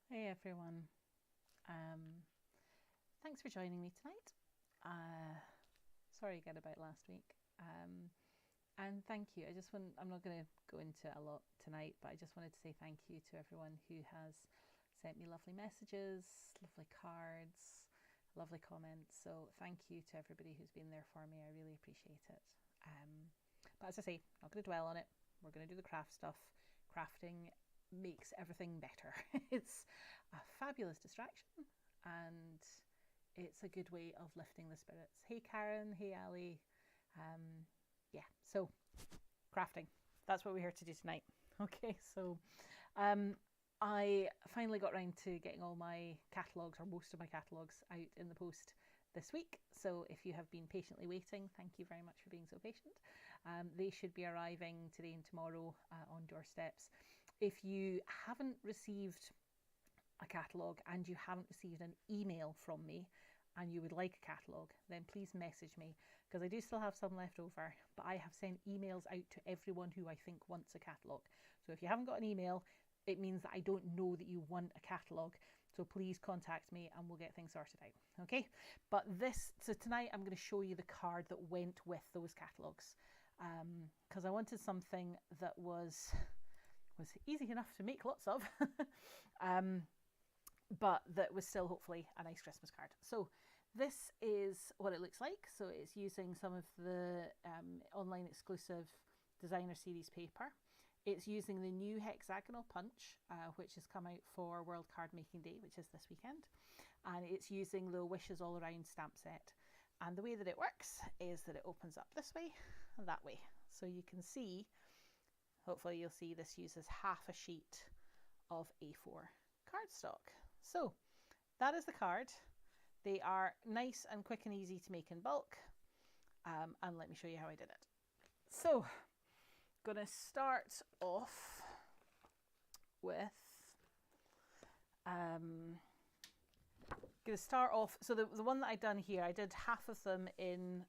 Hey everyone. Thanks for joining me tonight. Sorry again about last week. And thank you. I'm not going to go into a lot tonight, but I just wanted to say thank you to everyone who has sent me lovely messages, lovely cards, lovely comments. So thank you to everybody who's been there for me. I really appreciate it. But as I say, not going to dwell on it. We're going to do the craft stuff. Crafting makes everything better. It's a fabulous distraction and it's a good way of lifting the spirits. Hey Karen, hey Ali. So crafting. That's what we're here to do tonight. Okay, so I finally got around to getting all my catalogues, or most of my catalogues, out in the post this week. So if you have been patiently waiting, thank you very much for being so patient. They should be arriving today and tomorrow on doorsteps. If you haven't received a catalogue and you haven't received an email from me and you would like a catalogue, then please message me, because I do still have some left over, but I have sent emails out to everyone who I think wants a catalogue. So if you haven't got an email, it means that I don't know that you want a catalogue. So please contact me and we'll get things sorted out. Okay. So tonight I'm going to show you the card that went with those catalogues. Because I wanted something that was easy enough to make lots of, but that was still hopefully a nice Christmas card. So this is what it looks like. So it's using some of the online exclusive designer series paper. It's using the new hexagonal punch, which has come out for World Card Making Day, which is this weekend. And it's using the Wishes All Around stamp set. And the way that it works is that it opens up this way and that way. So you can see, hopefully you'll see, this uses half a sheet of A4 cardstock. So that is the card. They are nice and quick and easy to make in bulk. And let me show you how I did it. So going to start off with so the one that I've done here, I did half of them in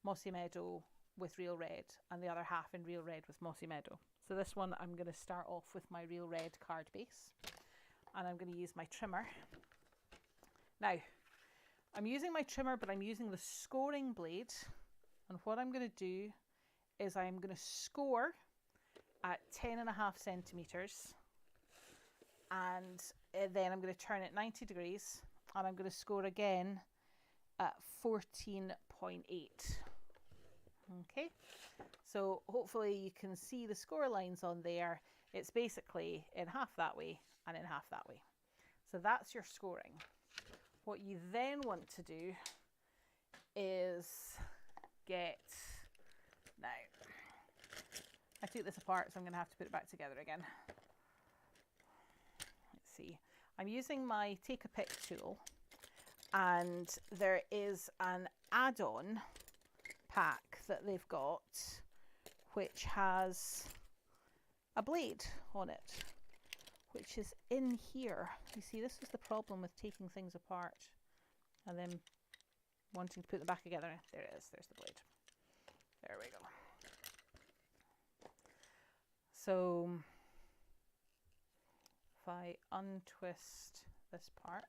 Mossy Meadow with Real Red and the other half in Real Red with Mossy Meadow. So this one I'm going to start off with my Real Red card base, and I'm going to use my trimmer. Now I'm using my trimmer, but I'm using the scoring blade, and what I'm going to do is I'm going to score at 10.5 centimeters, and then I'm going to turn it 90 degrees, and I'm going to score again at 14.8. Okay, so hopefully you can see the score lines on there. It's basically in half that way and in half that way. So that's your scoring. What you then want to do is now I took this apart, so I'm going to have to put it back together again. Let's see. I'm using my Take a Pick tool, and there is an add-on pack that they've got which has a blade on it, which is in here. You see, this is the problem with taking things apart and then wanting to put them back together. There it is, there's the blade. There we go. So if I untwist this part,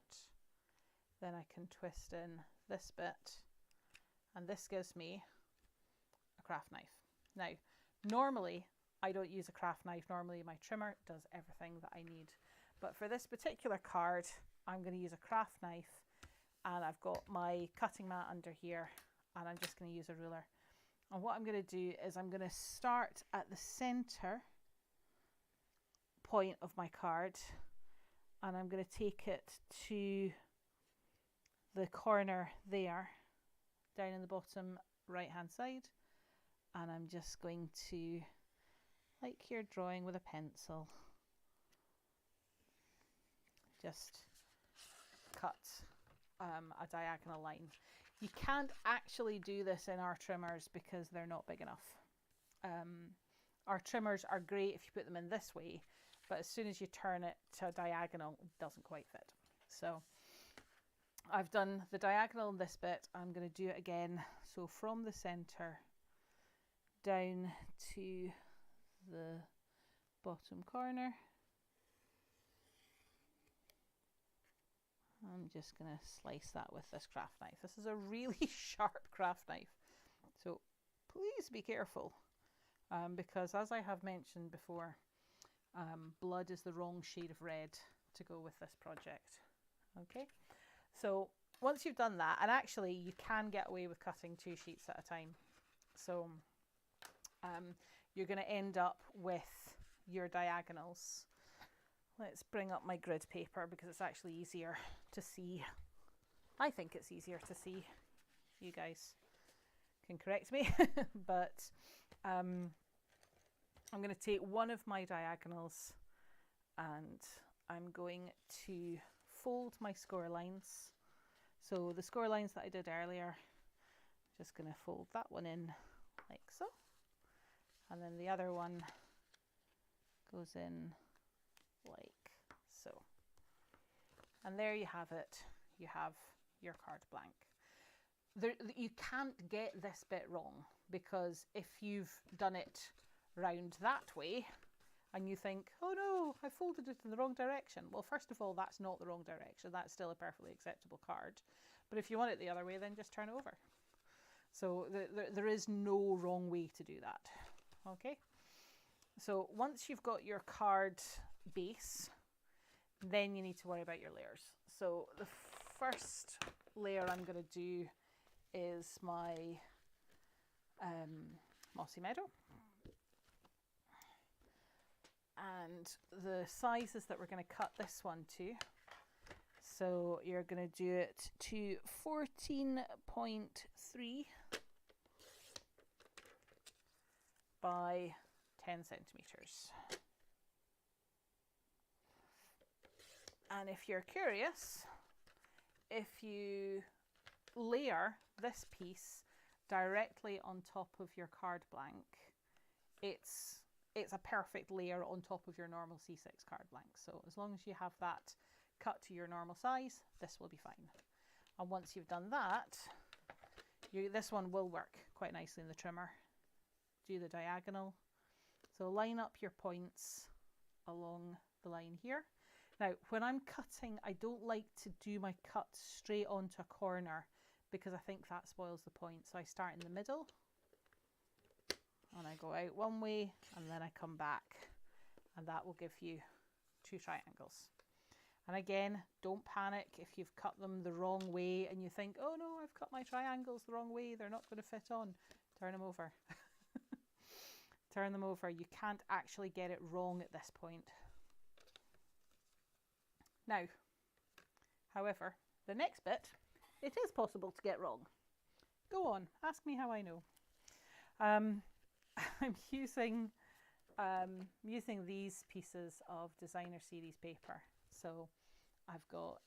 then I can twist in this bit, and this gives me a craft knife. Now, normally I don't use a craft knife. Normally my trimmer does everything that I need. But for this particular card, I'm going to use a craft knife, and I've got my cutting mat under here, and I'm just going to use a ruler. And what I'm going to do is I'm going to start at the center point of my card, and I'm going to take it to the corner there, down in the bottom right hand side, and I'm just going to, like you're drawing with a pencil, just cut a diagonal line. You can't actually do this in our trimmers because they're not big enough. Our trimmers are great if you put them in this way, but as soon as you turn it to a diagonal, it doesn't quite fit. So I've done the diagonal in this bit. I'm going to do it again. So from the center down to the bottom corner, I'm just going to slice that with this craft knife. This is a really sharp craft knife, so please be careful, because as I have mentioned before, blood is the wrong shade of red to go with this project. Okay, so once you've done that, and actually you can get away with cutting 2 sheets at a time, so you're going to end up with your diagonals. Let's bring up my grid paper because it's actually easier to see. I think it's easier to see. You guys can correct me, but I'm going to take one of my diagonals and I'm going to fold my score lines. So the score lines that I did earlier, I'm just going to fold that one in like so, and then the other one goes in like so. And there you have it. You have your carte blanche. You can't get this bit wrong, because if you've done it round that way and you think, oh no, I folded it in the wrong direction. Well, first of all, that's not the wrong direction. That's still a perfectly acceptable card. But if you want it the other way, then just turn it over. So there is no wrong way to do that. Okay. So once you've got your card base, then you need to worry about your layers. So the first layer I'm going to do is my Mossy Meadow. And the sizes that we're going to cut this one to, so you're going to do it to 14.3 by 10 centimeters. And if you're curious, if you layer this piece directly on top of your card blank, it's a perfect layer on top of your normal C6 card blank. So as long as you have that cut to your normal size, this will be fine. And once you've done that, this one will work quite nicely in the trimmer. Do the diagonal. So line up your points along the line here. Now, when I'm cutting, I don't like to do my cut straight onto a corner because I think that spoils the point. So I start in the middle and I go out one way and then I come back, and that will give you 2 triangles. And again, don't panic if you've cut them the wrong way and you think, oh no, I've cut my triangles the wrong way, they're not going to fit on. Turn them over. Turn them over. You can't actually get it wrong at this point. Now, however, the next bit, it is possible to get wrong. Go on, ask me how I know. I'm using these pieces of Designer Series paper. So I've got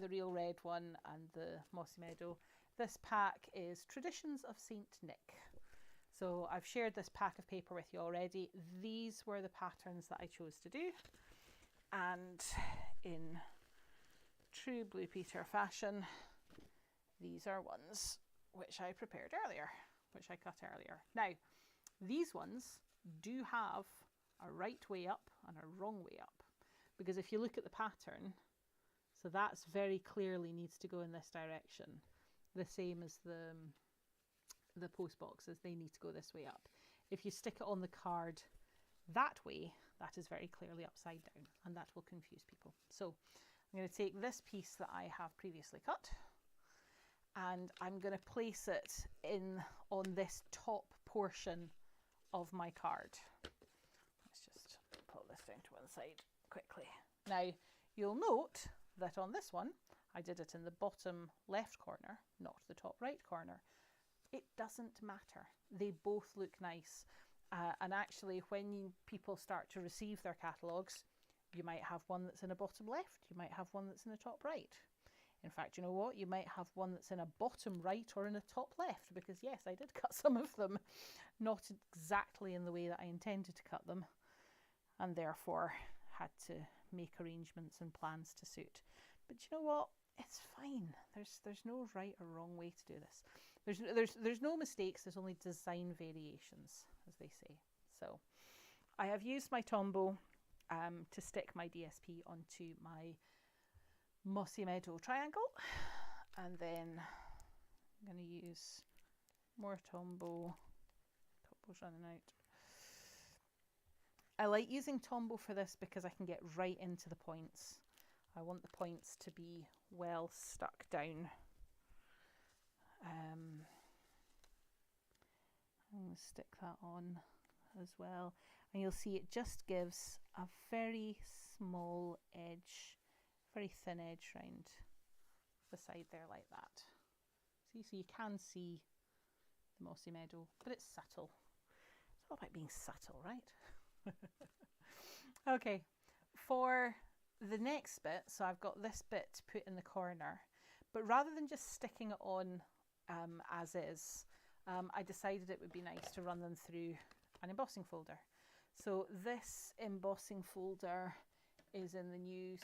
the Real Red one and the Mossy Meadow. This pack is Traditions of Saint Nick. So I've shared this pack of paper with you already. These were the patterns that I chose to do. And in true Blue Peter fashion, these are ones which I prepared earlier, which I cut earlier. Now, these ones do have a right way up and a wrong way up, because if you look at the pattern, so that's very clearly needs to go in this direction, the same as the post boxes, they need to go this way up. If you stick it on the card that way, that is very clearly upside down, and that will confuse people. So I'm going to take this piece that I have previously cut, and I'm going to place it in on this top portion of my card. Let's just pull this down to one side quickly. Now, you'll note that on this one, I did it in the bottom left corner, not the top right corner. It doesn't matter. They both look nice. And actually, when people start to receive their catalogues, you might have one that's in a bottom left, you might have one that's in a top right. In fact, you know what? You might have one that's in a bottom right or in a top left, because yes, I did cut some of them, not exactly in the way that I intended to cut them, and therefore had to make arrangements and plans to suit. But you know what? It's fine. There's no right or wrong way to do this. There's no mistakes, there's only design variations, as they say. So I have used my Tombow to stick my DSP onto my Mossy Meadow triangle, and then I'm going to use more Tombow. Tombow's running out. I like using Tombow for this because I can get right into the points. I want the points to be well stuck down. I'm going to stick that on as well, and you'll see it just gives a very small edge, very thin edge round the side there like that. See, so you can see the Mossy Meadow, but it's subtle. It's all about being subtle, right? Okay, for the next bit, so I've got this bit to put in the corner, but rather than just sticking it on as is, I decided it would be nice to run them through an embossing folder. So this embossing folder is in the new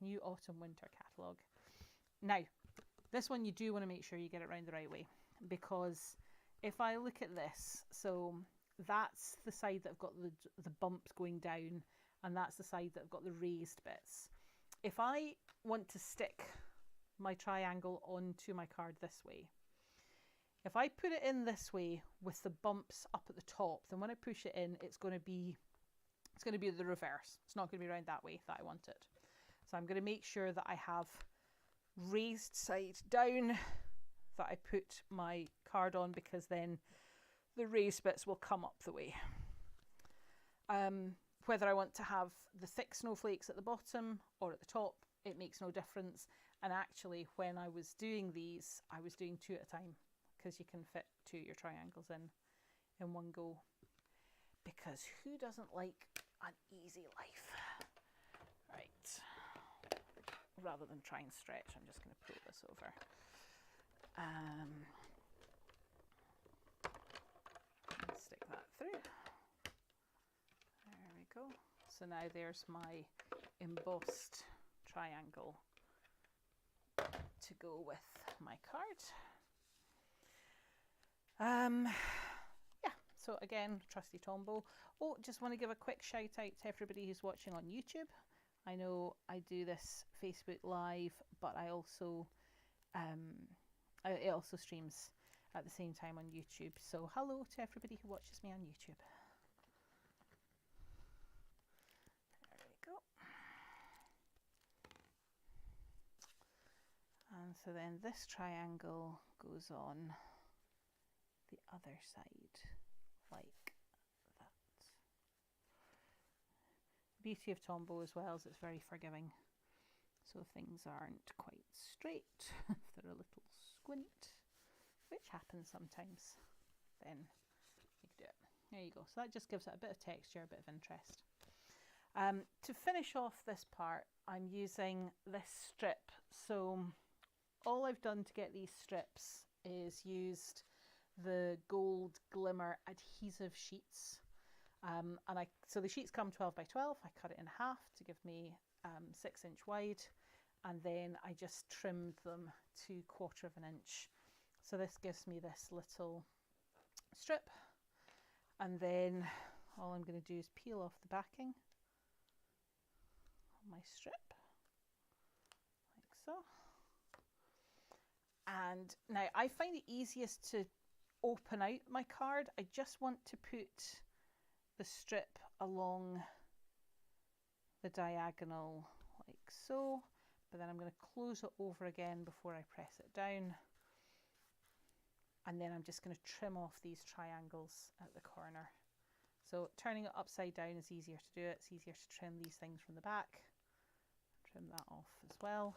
new autumn winter catalogue. Now, this one you do want to make sure you get it round the right way, because if I look at this, so that's the side that I've got the bumps going down, and that's the side that I've got the raised bits. If I want to stick my triangle onto my card this way, if I put it in this way with the bumps up at the top, then when I push it in, it's going to be the reverse. It's not going to be around that way that I want it. So I'm going to make sure that I have raised side down that I put my card on, because then the raised bits will come up the way. Whether I want to have the thick snowflakes at the bottom or at the top, it makes no difference. And actually, when I was doing these, I was doing 2 at a time, because you can fit 2 of your triangles in one go. Because who doesn't like an easy life? Right. Rather than try and stretch, I'm just going to pull this over. Stick that through. There we go. So now there's my embossed triangle to go with my card. Yeah, so again, trusty Tombow. Oh, just want to give a quick shout out to everybody who's watching on YouTube. I know I do this Facebook Live, but I also it also streams at the same time on YouTube. So hello to everybody who watches me on YouTube. There we go. And so then this triangle goes on the other side like that. The beauty of Tombow as well is it's very forgiving. So if things aren't quite straight, if they're a little squint, which happens sometimes, then you can do it. There you go. So that just gives it a bit of texture, a bit of interest. To finish off this part, I'm using this strip. So all I've done to get these strips is used the Gold Glimmer adhesive sheets. So the sheets come 12 by 12. I cut it in half to give me 6-inch wide, and then I just trimmed them to 1/4 of an inch. So this gives me this little strip, and then all I'm going to do is peel off the backing of my strip, like so. And now I find it easiest to open out my card. I just want to put the strip along the diagonal like so, but then I'm going to close it over again before I press it down, and then I'm just going to trim off these triangles at the corner. So turning it upside down is easier to do it. It's easier to trim these things from the back. Trim that off as well.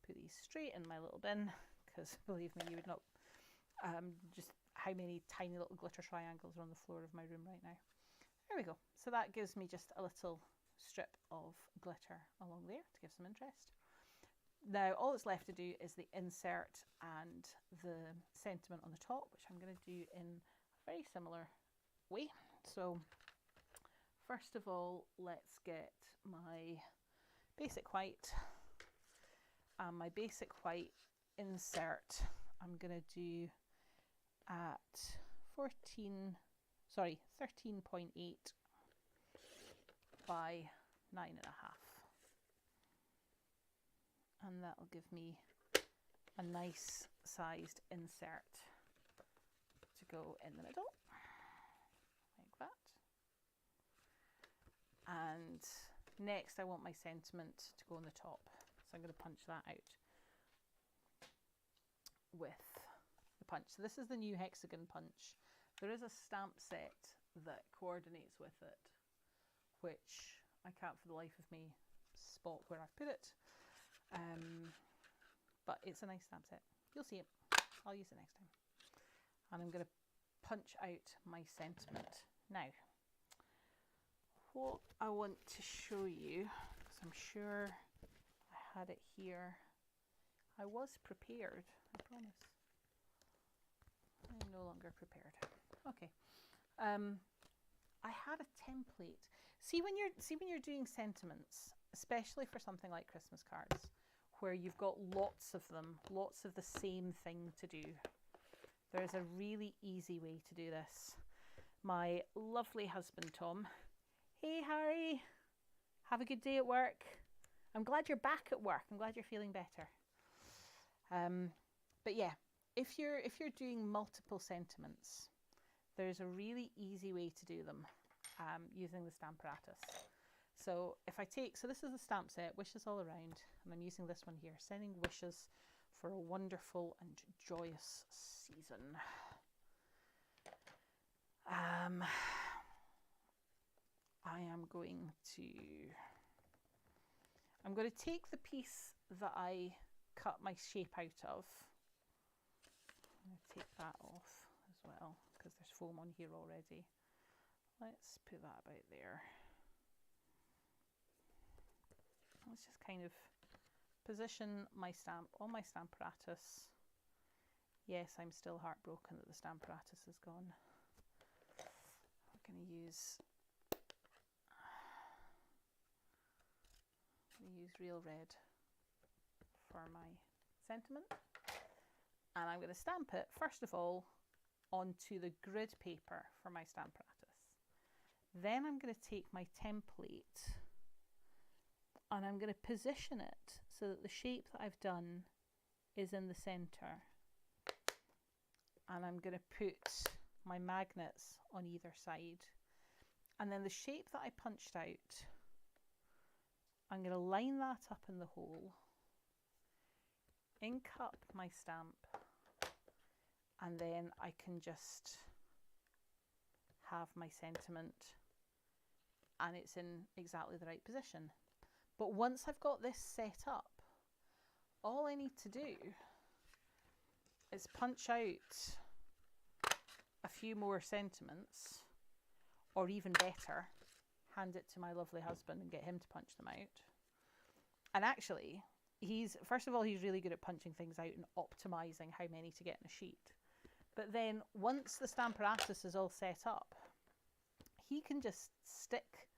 Put these straight in my little bin, because believe me, you would not just how many tiny little glitter triangles are on the floor of my room right now. There we go. So that gives me just a little strip of glitter along there to give some interest. Now all that's left to do is the insert and the sentiment on the top, which I'm going to do in a very similar way. So first of all, let's get my basic white. My basic white insert I'm going to do at 13.8 by 9.5. and that'll give me a nice sized insert to go in the middle, like that. And next I want my sentiment to go on the top, so I'm going to punch that out with the punch. So this is the new hexagon punch. There is a stamp set that coordinates with it, which I can't for the life of me spot where I've put it, but it's a nice stamp set. You'll see it. I'll use it next time. And I'm going to punch out my sentiment. Now, what I want to show you, because I'm sure I had it here, I was prepared, I promise. I'm no longer prepared. Okay. I had a template. See when you're doing sentiments, especially for something like Christmas cards, where you've got lots of them, lots of the same thing to do. There's a really easy way to do this. My lovely husband Tom, hey Harry, have a good day at work. I'm glad you're back at work. I'm glad you're feeling better. But yeah, if you're doing multiple sentiments, there's a really easy way to do them using the Stamparatus. So if I take, so this is the stamp set, Wishes All Around, and I'm using this one here, Sending Wishes for a Wonderful and Joyous Season. I'm going to take the piece that I cut my shape out of. I'm going to take that off as well, because there's foam on here already. Let's put that about there. Let's just kind of position my stamp on my Stamparatus. Yes, I'm still heartbroken that the Stamparatus is gone. We're going to use Real Red for my sentiment, and I'm going to stamp it first of all onto the grid paper for my Stamparatus. Then I'm going to take my template and I'm going to position it so that the shape that I've done is in the center, and I'm going to put my magnets on either side, and then the shape that I punched out, I'm going to line that up in the hole, ink up my stamp, and then I can just have my sentiment and it's in exactly the right position. But once I've got this set up, all I need to do is punch out a few more sentiments, or even better, hand it to my lovely husband and get him to punch them out. And actually, first of all, he's really good at punching things out and optimizing how many to get in a sheet. But then once the Stamparatus is all set up, he can just stick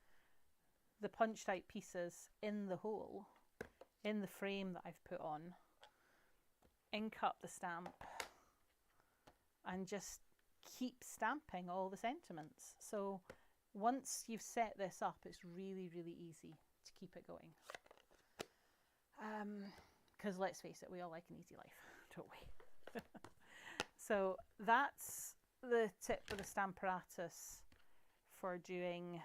the punched out pieces in the hole, in the frame that I've put on, ink up the stamp, and just keep stamping all the sentiments. So once you've set this up, it's really, really easy to keep it going. Because let's face it, we all like an easy life, don't we? So that's the tip for the Stamparatus for doing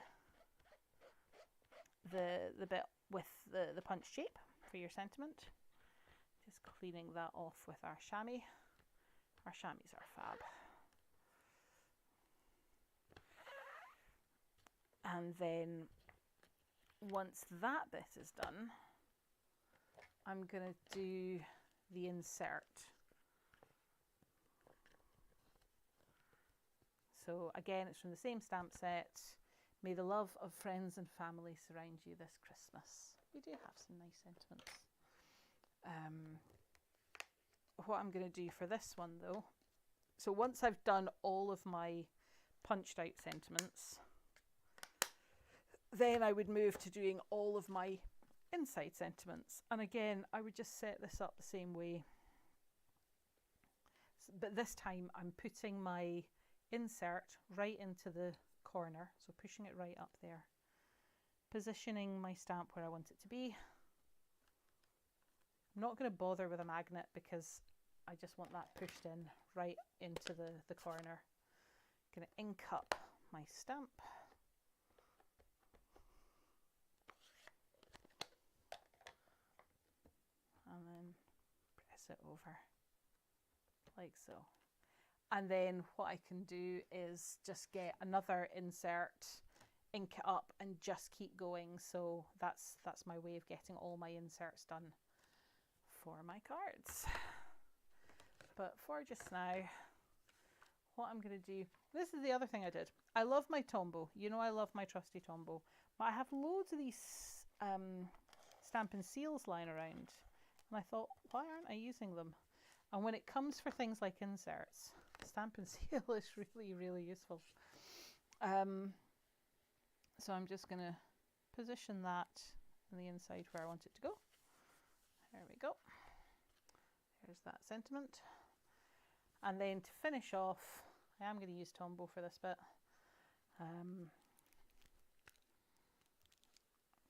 the bit with the punch shape for your sentiment. Just cleaning that off with our chamois. Our chamois are fab. And then once that bit is done, I'm going to do the insert. So again, it's from the same stamp set. May the love of friends and family surround you this Christmas. We do have some nice sentiments. What I'm going to do for this one though, so once I've done all of my punched out sentiments, then I would move to doing all of my inside sentiments. And again, I would just set this up the same way. But this time I'm putting my insert right into the corner, so pushing it right up there, positioning my stamp where I want it to be, I'm not going to bother with a magnet because I just want that pushed in right into the corner. I'm going to ink up my stamp. And then press it over like so. And then what I can do is just get another insert, ink it up, and just keep going. So that's my way of getting all my inserts done for my cards. But for just now, what I'm going to do, this is the other thing I did. I love my Tombow. You know I love my trusty Tombow. But I have loads of these Stampin' Seals lying around. And I thought, why aren't I using them? And when it comes for things like inserts, Stampin' Seal is really, really useful. So I'm just going to position that on the inside where I want it to go. There we go. There's that sentiment. And then to finish off, I am going to use Tombow for this bit. I'm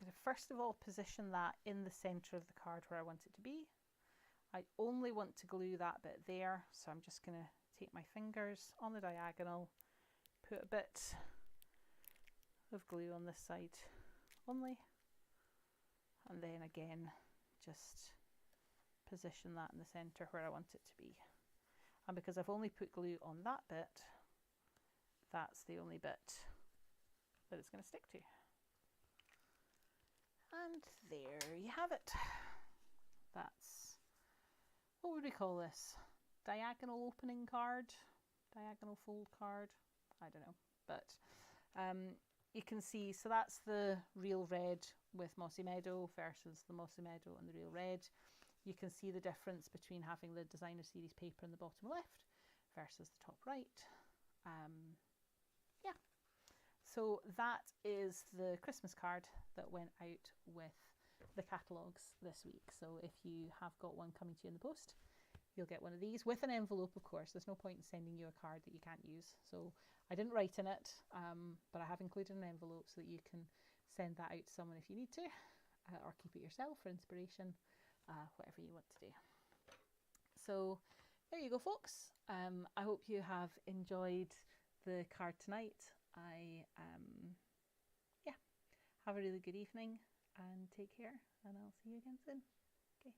going to first of all position that in the centre of the card where I want it to be. I only want to glue that bit there, so I'm just going to take my fingers on the diagonal, put a bit of glue on this side only, and then again just position that in the centre where I want it to be. And because I've only put glue on that bit, that's the only bit that it's going to stick to. And there you have it. That's, what would we call this? Diagonal opening card? Diagonal fold card? I don't know. But you can see, so that's the Real Red with Mossy Meadow versus the Mossy Meadow and the Real Red. You can see the difference between having the Designer Series paper in the bottom left versus the top right. Yeah, so that is the Christmas card that went out with the catalogues this week. So if you have got one coming to you in the post, you'll get one of these with an envelope, of course. There's no point in sending you a card that you can't use. So I didn't write in it, but I have included an envelope so that you can send that out to someone if you need to, or keep it yourself for inspiration. Whatever you want to do. So there you go, folks. I hope you have enjoyed the card tonight. Yeah, have a really good evening and take care, and I'll see you again soon. Okay.